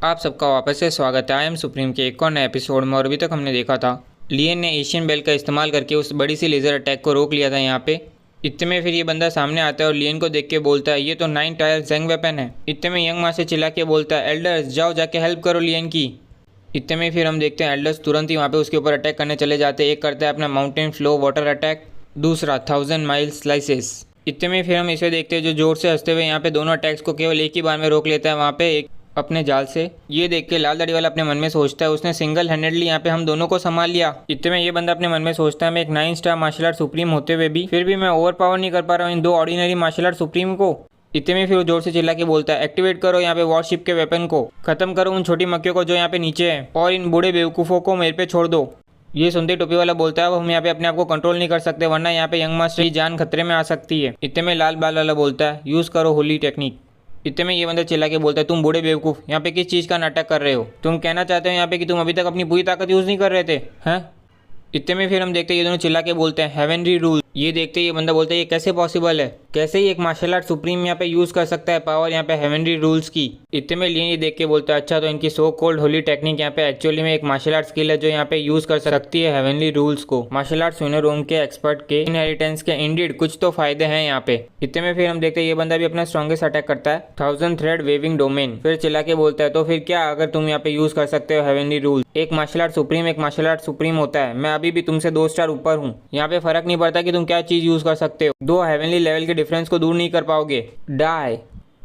आप सबका वापस से स्वागत है। आई एम सुप्रीम के एक और नए एपिसोड में। और अभी तक हमने देखा था लियन ने एशियन बेल का इस्तेमाल करके उस बड़ी सी लेज़र अटैक को रोक लिया था यहाँ पे। इतने में फिर ये बंदा सामने आता है और लियन को देख के बोलता है ये तो 9 टायर जेंग वेपन है। इतने में यंग मास्टर चिल्ला के बोलता है एल्डर्स जाओ जाके हेल्प करो लियन की। इतने में फिर हम देखते हैं एल्डर्स तुरंत ही वहाँ पे उसके ऊपर अटैक करने चले जाते हैं। एक करता है अपना माउंटेन फ्लो वाटर अटैक, दूसरा 1000 माइल स्लाइसेस। इतने में फिर हम इसे देखते हैं जो जोर से हंसते हुए यहाँ पे दोनों अटैक्स को केवल एक ही बार में रोक लेता है वहाँ पे एक अपने जाल से। ये देख के लाल दाढ़ी वाला अपने मन में सोचता है उसने सिंगल हैंडेडली यहाँ पे हम दोनों को संभाल लिया। इतने में ये बंदा अपने मन में सोचता है मैं एक 9 स्टार मार्शल आर्ट सुप्रीम होते हुए भी फिर भी मैं ओवर पावर नहीं कर पा रहा हूँ इन दो ऑर्डिनरी मार्शल आर्ट सुप्रीम को। इतने में फिर वो जोर से चिल्ला के बोलता है एक्टिवेट करो यहाँ पे वॉरशिप के वेपन को, खत्म करो उन छोटी मक्खियों को जो यहाँ पे नीचे है और इन बूढ़े बेवकूफ़ों को मेरे पे छोड़ दो। ये सुनते टोपी वाला बोलता है वो हम यहाँ पे अपने आप को कंट्रोल नहीं कर सकते वरना यहाँ पे यंग मास्टर की जान खतरे में आ सकती है। इतने में लाल बाल वाला बोलता है यूज़ करो होली टेक्निक। इतने में ये बंदा चिल्ला के बोलता है तुम बूढ़े बेवकूफ़ यहाँ पे किस चीज़ का नाटक कर रहे हो? तुम कहना चाहते हो यहाँ पे कि तुम अभी तक अपनी पूरी ताकत यूज़ नहीं कर रहे थे हैं? इतने में फिर हम देखते हैं ये दोनों चिल्ला के बोलते हैं हेवनरी रूल। ये देखते ही ये बंदा बोलता है ये कैसे पॉसिबल है, कैसे ही एक मार्शल आर्ट सुप्रीम यहाँ पे यूज़ कर सकता है पावर यहाँ पे हेवनरी रूल्स की। इतने में लियन ये देख के बोलता है अच्छा तो इनकी सो कोल्ड होली टेक्निक यहाँ पे एक्चुअली में एक मार्शल आर्ट स्किल है जो यहाँ पे यूज़ कर सकती है हेवनली रूल्स को। मार्शल आर्ट विनर रोम के एक्सपर्ट के इनहेरिटेंस के इंडीड कुछ तो फायदे हैं यहाँ पे। इतने में फिर हम देखते हैं ये बंदा भी अपना स्ट्रॉन्गेस्ट अटैक करता है 1000 थ्रेड वेविंग डोमेन। फिर चिल्ला के बोलता है तो फिर क्या अगर तुम यहाँ पे यूज़ कर सकते हो हेवनली रूल। एक मार्शल आर्ट सुप्रीम होता है, मैं अभी भी तुमसे 2 स्टार ऊपर हूँ। यहाँ पे फर्क नहीं पड़ता कि तुम क्या चीज़ यूज़ कर सकते हो, 2 हेवनली लेवल के डिफरेंस को दूर नहीं कर पाओगे, डाई।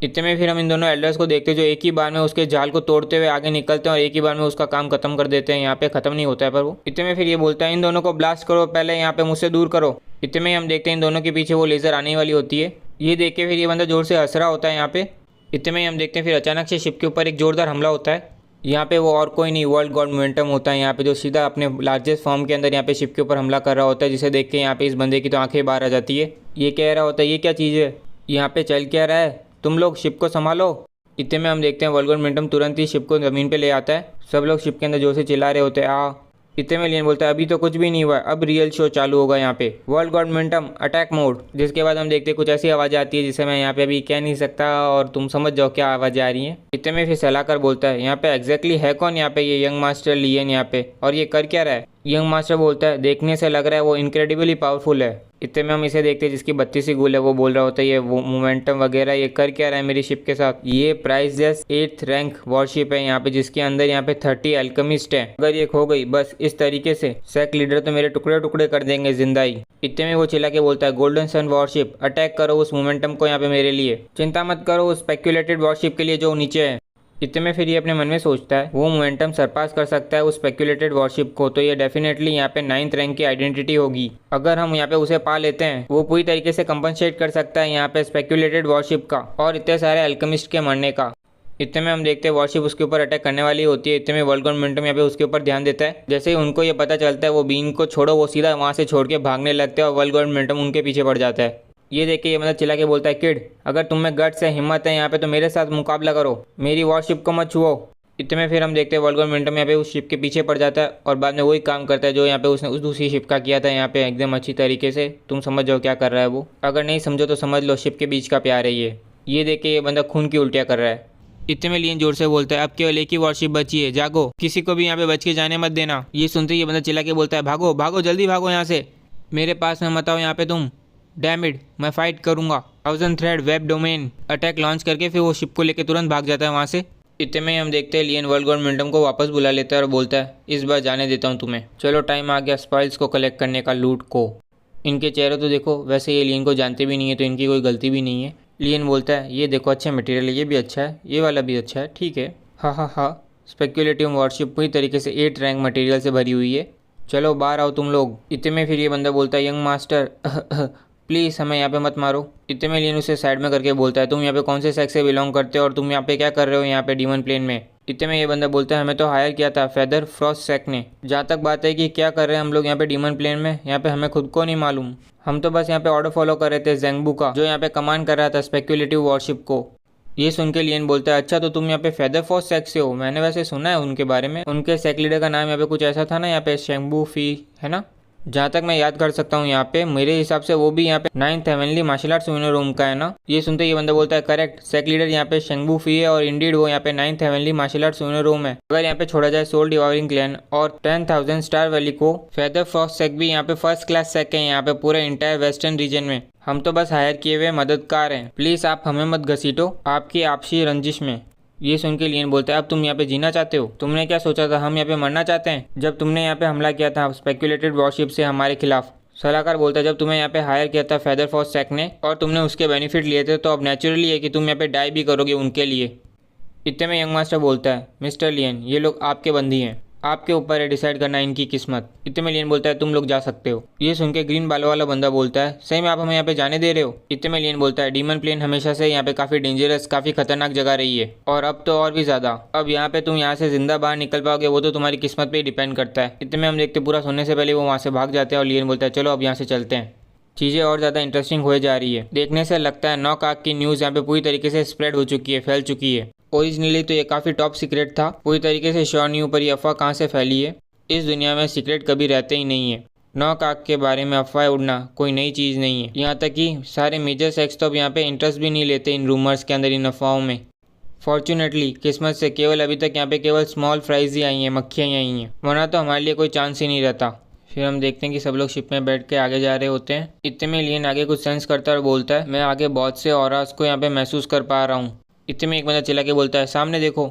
इतने में फिर हम इन दोनों एल्डर्स को देखते हैं जो एक ही बार में उसके जाल को तोड़ते हुए आगे निकलते हैं और एक ही बार में उसका काम खत्म कर देते हैं। यहाँ पे खत्म नहीं होता है पर वो। इतने में फिर ये बोलता है इन दोनों को ब्लास्ट करो पहले यहाँ पे मुझसे दूर करो। इतने में हम देखते हैं इन दोनों के पीछे वो लेज़र आने वाली होती है। ये देख के फिर ये बंदा जोर से हंस रहा होता है यहाँ पे। इतने में हम देखते हैं फिर अचानक से शिप के ऊपर एक जोरदार हमला होता है। यहाँ पे वो और कोई नहीं वर्ल्ड गॉड मोमेंटम होता है यहाँ पे जो सीधा अपने लार्जेस्ट फॉर्म के अंदर यहाँ पे शिप के ऊपर हमला कर रहा होता है, जिसे देख के यहाँ पे इस बंदे की तो आंखें बाहर आ जाती है। ये कह रहा होता है ये क्या चीज़ है, यहाँ पे चल क्या रहा है, तुम लोग शिप को संभालो। इतने में हम देखते हैं वर्ल्ड गॉड मोमेंटम तुरंत ही शिप को ज़मीन पे ले आता है। सब लोग शिप के अंदर जोर से चिल्ला रहे होते हैं आ। इतने में लियन बोलता है अभी तो कुछ भी नहीं हुआ, अब रियल शो चालू होगा यहाँ पे world God momentum attack mode. जिसके बाद हम देखते हैं कुछ ऐसी आवाज़ आती है जिसे मैं यहाँ पे अभी कह नहीं सकता और तुम समझ जाओ क्या आवाज़ें आ रही हैं। इतने में फिर सलाहकार बोलता है यहाँ पे एग्जैक्टली है कौन यहाँ पे ये यंग मास्टर लियन यहाँ पे और ये कर क्या रहा है? यंग मास्टर बोलता है देखने से लग रहा है वो इनक्रेडिबली पावरफुल है। इतने में हम इसे देखते हैं जिसकी 32 गुल है वो बोल रहा होता है ये वो मोमेंटम वगैरह ये कर क्या रहा है मेरी शिप के साथ। ये प्राइसलेस 8th रैंक वॉरशिप है यहाँ पे जिसके अंदर यहाँ पे 30 अल्केमिस्ट है। अगर ये खो गई बस इस तरीके से सेक लीडर तो मेरे टुकड़े टुकड़े कर देंगे जिंदा ही। इतने में वो चिल्ला के बोलता है गोल्डन सन वॉरशिप अटैक करो उस मोमेंटम को यहाँ पे मेरे लिए, चिंता मत करो उस स्पेक्यूलेटेड वॉरशिप के लिए जो नीचे है। इतने में फिर ये अपने मन में सोचता है वो मोमेंटम सरपास कर सकता है उस स्पेक्यूलेटेड वॉरशिप को तो ये डेफिनेटली यहाँ पे 9th रैंक की आइडेंटिटी होगी। अगर हम यहाँ पे उसे पा लेते हैं वो पूरी तरीके से कंपनसेट कर सकता है यहाँ पे स्पेक्यूलेटेड वॉरशिप का और इतने सारे अल्केमिस्ट के मरने का। इतने में हम देखते हैं वॉरशिप उसके ऊपर अटैक करने वाली होती है। इतने में वर्ल्ड गॉड मोमेंटम यहाँ पे उसके ऊपर ध्यान देता है। जैसे ही उनको ये पता चलता है वो बीन को छोड़ो वो सीधा वहाँ से छोड़ के भागने लगते हैं और वर्ल्ड गॉड मोमेंटम उनके पीछे पड़ जाता है। ये देख के ये मतलब चिल्ला के बोलता है किड अगर तुम में गट्स है हिम्मत है यहाँ पे तो मेरे साथ मुकाबला करो, मेरी वॉरशिप को मत छुओ। इतने में फिर हम देखते हैं वर्ल्ड गॉड मोमेंटम यहाँ पे उस शिप के पीछे पड़ जाता है और बाद में वही काम करता है जो यहाँ पे उसने उस दूसरी शिप का किया था यहाँ पे एकदम अच्छी तरीके से। तुम समझ जाओ क्या कर रहा है वो, अगर नहीं समझो तो समझ लो शिप के बीच का प्यार है ये। ये देख के ये बंदा खून की उल्टियाँ कर रहा है। इतने में लियन जोर से बोलता है अब केवल एक ही वॉरशिप बची है, जागो किसी को भी यहाँ पे बच के जाने मत देना। ये सुनते ही ये बंदा चिल्ला के बोलता है भागो भागो जल्दी भागो यहाँ से, मेरे पास में मत आओ यहाँ पे तुम, डैमिड मैं फाइट करूंगा। 1000 thread web domain attack launch करके फिर वो शिप को लेकर तुरंत भाग जाता है वहाँ से। इतने में हम देखते हैं लियन वर्ल्ड गॉड मोमेंटम को वापस बुला लेता है और बोलता है इस बार जाने देता हूँ तुम्हें, चलो टाइम आ गया स्पॉइल्स को कलेक्ट करने का, लूट को। इनके चेहरे तो देखो, वैसे ये लियन को जानते भी नहीं है तो इनकी कोई गलती भी नहीं है। लियन बोलता है ये देखो अच्छा मटेरियल है, ये भी अच्छा है, ये वाला भी अच्छा है, ठीक है। हाँ हाँ हाँ स्पेक्यूलेटिव वॉरशिप पूरी तरीके से 8 रैंक मटेरियल से भरी हुई है, चलो बाहर आओ तुम लोग। इतने में फिर ये बंदा बोलता है यंग मास्टर प्लीज़ हमें यहाँ पे मत मारो। इतने में लियन उसे साइड में करके बोलता है तुम यहाँ पे कौन से सेक्स से बिलोंग करते हो और तुम यहाँ पे क्या कर रहे हो यहाँ पे डीमन प्लेन में। इतने में ये बंदा बोलता है हमें तो हायर किया था फेदर फ्रॉस्ट सेक ने, जहाँ तक बात है कि क्या कर रहे हैं हम लोग यहाँ पे डीमन प्लेन में, यहाँ पे हमें खुद को नहीं मालूम, हम तो बस यहाँ पे ऑर्डर फॉलो कर रहे थे जेंगबू का जो यहाँ पे कमांड कर रहा था स्पेक्यूलेटिव वॉरशिप को। ये सुन के लियन बोलता है अच्छा तो तुम यहाँ पे फेदर फोर्स सेक्स से हो, मैंने वैसे सुना है उनके बारे में, उनके सेक लीडर का नाम यहाँ पे कुछ ऐसा था ना यहाँ पे शेंगबू फी है ना। जहाँ तक मैं याद कर सकता हूँ यहाँ पे मेरे हिसाब से वो भी यहाँ पे 9th heavenly martial arts winner room का है ना। ये सुनते ये बंदा बोलता है करेक्ट, सेक लीडर यहाँ पे शेंगबू फी है और इंडीड वो यहाँ पे 9th heavenly martial arts winner room है। अगर यहाँ पे छोड़ा जाए सोल डिवाइरिंग क्लैन और 10,000 स्टार वैली को, फेदर फ्रॉस्ट सेक भी यहाँ पे फर्स्ट क्लास सेक है यहाँ पे पूरे इंटायर वेस्टर्न रीजन में। हम तो बस हायर किए हुए मददगार हैं, प्लीज आप हमें मत घसीटो आपकी आपसी रंजिश में। ये सुन के लियन बोलता है अब तुम यहाँ पे जीना चाहते हो? तुमने क्या सोचा था हम यहाँ पे मरना चाहते हैं जब तुमने यहाँ पे हमला किया था स्पेक्यूलेटेड वॉरशिप से हमारे खिलाफ? सलाहकार बोलता है जब तुम्हें यहाँ पे हायर किया था फेदर फॉर्स सेक ने और तुमने उसके बेनिफिट लिए थे तो अब नेचुरली है कि तुम यहाँ पे डाई भी करोगे उनके लिए। इतने में यंग मास्टर बोलता है मिस्टर लियन ये लोग आपके बंदी हैं, आपके ऊपर है डिसाइड करना इनकी किस्मत। इतने में लियन बोलता है तुम लोग जा सकते हो। ये सुन के ग्रीन बालों वाला बंदा बोलता है सही में आप हमें यहाँ पे जाने दे रहे हो? इतने में लियन बोलता है डीमन प्लेन हमेशा से यहाँ पे काफी डेंजरस काफी खतरनाक जगह रही है और अब तो और भी ज्यादा। अब यहाँ पे तुम यहाँ से जिंदा बाहर निकल पाओगे वो तो तुम्हारी किस्मत पे ही डिपेंड करता है। इतने में हम देखते पूरा सोने से पहले वो वहाँ से भाग जाते हैं और लियन बोलता है चलो अब यहाँ से चलते हैं। चीज़ें और ज़्यादा इंटरेस्टिंग हो जा रही है। देखने से लगता है 9 काक की न्यूज़ यहाँ पे पूरी तरीके से स्प्रेड हो चुकी है, फैल चुकी है। ओरिजिनली तो ये काफ़ी टॉप सीक्रेट था, पूरी तरीके से श्योर नहीं हूँ पर ये अफवाह कहाँ से फैली है। इस दुनिया में सीक्रेट कभी रहते ही नहीं है। 9 काक के बारे में अफवाह उड़ना कोई नई चीज़ नहीं है। यहाँ तक कि सारे मेजर सेक्स तो अब यहाँ पे इंटरेस्ट भी नहीं लेते इन रूमर्स के अंदर, इन अफवाहों में। फॉर्चुनेटली किस्मत से केवल अभी तक यहाँ पे केवल स्मॉल फ्राइज ही आई हैं, मक्खियाँ ही आई हैं, वरना तो हमारे लिए कोई चांस ही नहीं रहता। फिर हम देखते हैं कि सब लोग शिप में बैठ के आगे जा रहे होते हैं। इतने में लियन आगे कुछ सेंस करता है और बोलता है मैं आगे बहुत से ऑरास को यहाँ पे महसूस कर पा रहा हूँ। इतने में एक बंदा चिल्ला के बोलता है सामने देखो।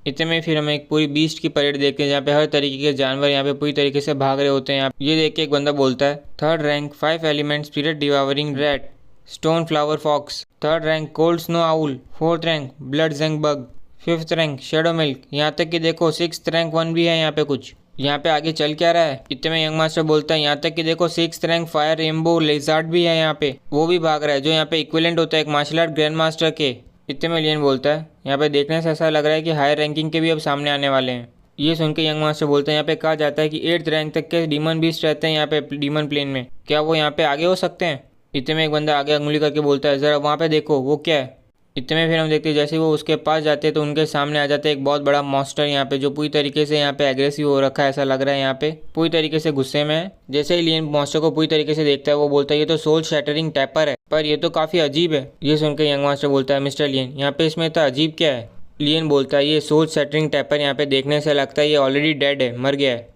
इतने में फिर हमें एक पूरी बीस्ट की परेड देखते हैं जहाँ पे हर तरीके के जानवर यहाँ पे पूरी तरीके से भाग रहे होते हैं। ये देख के एक बंदा बोलता है 3rd rank 5 element spirit devouring rat stone flower fox, 3rd rank cold snow owl, 4th rank blood जेंग bug, 5th rank shadow milk, यहाँ तक कि देखो 6th रैंक 1 भी है यहाँ पे कुछ। यहाँ पे आगे चल क्या रहा है? इतने में यंग मास्टर बोलता है यहाँ तक कि देखो 6th rank fire rainbow lizard भी है यहाँ पे, वो भी भाग रहा है जो यहाँ पे इक्विवेलेंट होता है एक मार्शल आर्ट ग्रैंड मास्टर के। इतने में लियन बोलता है यहाँ पे देखने से ऐसा लग रहा है कि हायर रैंकिंग के भी अब सामने आने वाले हैं। ये सुन के यंग मास्टर बोलते हैं यहाँ पे कहा जाता है कि 8th रैंक तक के डीमन बीस्ट रहते हैं यहाँ पे डीमन प्लेन में, क्या वो यहाँ पे आगे हो सकते हैं? इतने में एक बंदा आगे उंगली करके बोलता है जरा वहाँ पे देखो वो क्या है। इतने में फिर हम देखते हैं जैसे वो उसके पास जाते हैं तो उनके सामने आ जाता है एक बहुत बड़ा मॉन्स्टर यहाँ पे जो पूरी तरीके से यहाँ पे एग्रेसिव हो रखा है, ऐसा लग रहा है यहाँ पे पूरी तरीके से गुस्से में है। जैसे ही लियन मॉन्स्टर को पूरी तरीके से देखता है वो बोलता है ये तो सोल शैटरिंग टैपर है, पर ये तो काफ़ी अजीब है। ये सुनकर यंग मास्टर बोलता है मिस्टर लियन यहाँ पे इसमें इतना अजीब क्या है? लियन बोलता है ये सोल शैटरिंग टैपर यहाँ पे देखने से लगता है ये ऑलरेडी डेड है, मर गया है।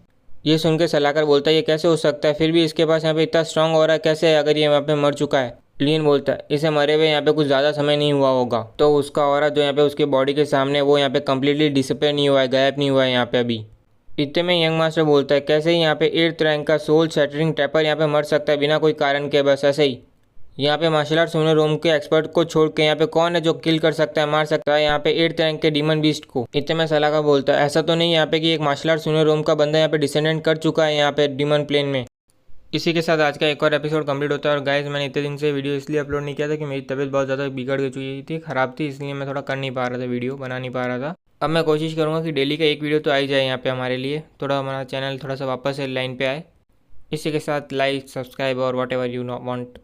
ये सुनकर सलाहकार बोलता है ये कैसे हो सकता है, फिर भी इसके पास यहाँ पे इतना स्ट्रांग हो रहा है कैसे अगर ये यहाँ पे मर चुका है? लियन बोलता है इसे मरे हुए यहाँ पे कुछ ज़्यादा समय नहीं हुआ होगा, तो उसका ऑरा जो यहाँ पे उसके बॉडी के सामने वो यहाँ पे कम्प्लीटली डिसअपेयर नहीं हुआ है, गायब नहीं हुआ है यहाँ पे अभी। इतने में यंग मास्टर बोलता है कैसे ही यहाँ पे 8th रैंक का सोल शैटरिंग टैपर यहाँ पे मर सकता है बिना कोई कारण के, बस ऐसे ही। यहाँ पे मार्शल आर्ट्स विनर रूम के एक्सपर्ट को छोड़ के यहाँ पे कौन है जो किल कर सकता है, मार सकता है यहाँ पे 8th रैंक के डीमन बीस्ट को? इतने में सलाहकार बोलता है ऐसा तो नहीं यहाँ पे कि एक मार्शल आर्ट्स विनर रूम का बंदा यहाँ पे डिसेंडेंट कर चुका है यहाँ पे डीमन प्लेन में। इसी के साथ आज का एक और एपिसोड कंप्लीट होता है। और गाइस मैंने इतने दिन से वीडियो इसलिए अपलोड नहीं किया था कि मेरी तबीयत बहुत ज़्यादा बिगड़ चुकी थी, ख़राब थी, इसलिए मैं थोड़ा कर नहीं पा रहा था, वीडियो बना नहीं पा रहा था। अब मैं कोशिश करूँगा कि डेली का एक वीडियो तो आ ही जाए यहाँ पे हमारे लिए, थोड़ा हमारा चैनल थोड़ा सा वापस से लाइन पे आए। इसी के साथ लाइक सब्सक्राइब और वॉट एवर यू वांट।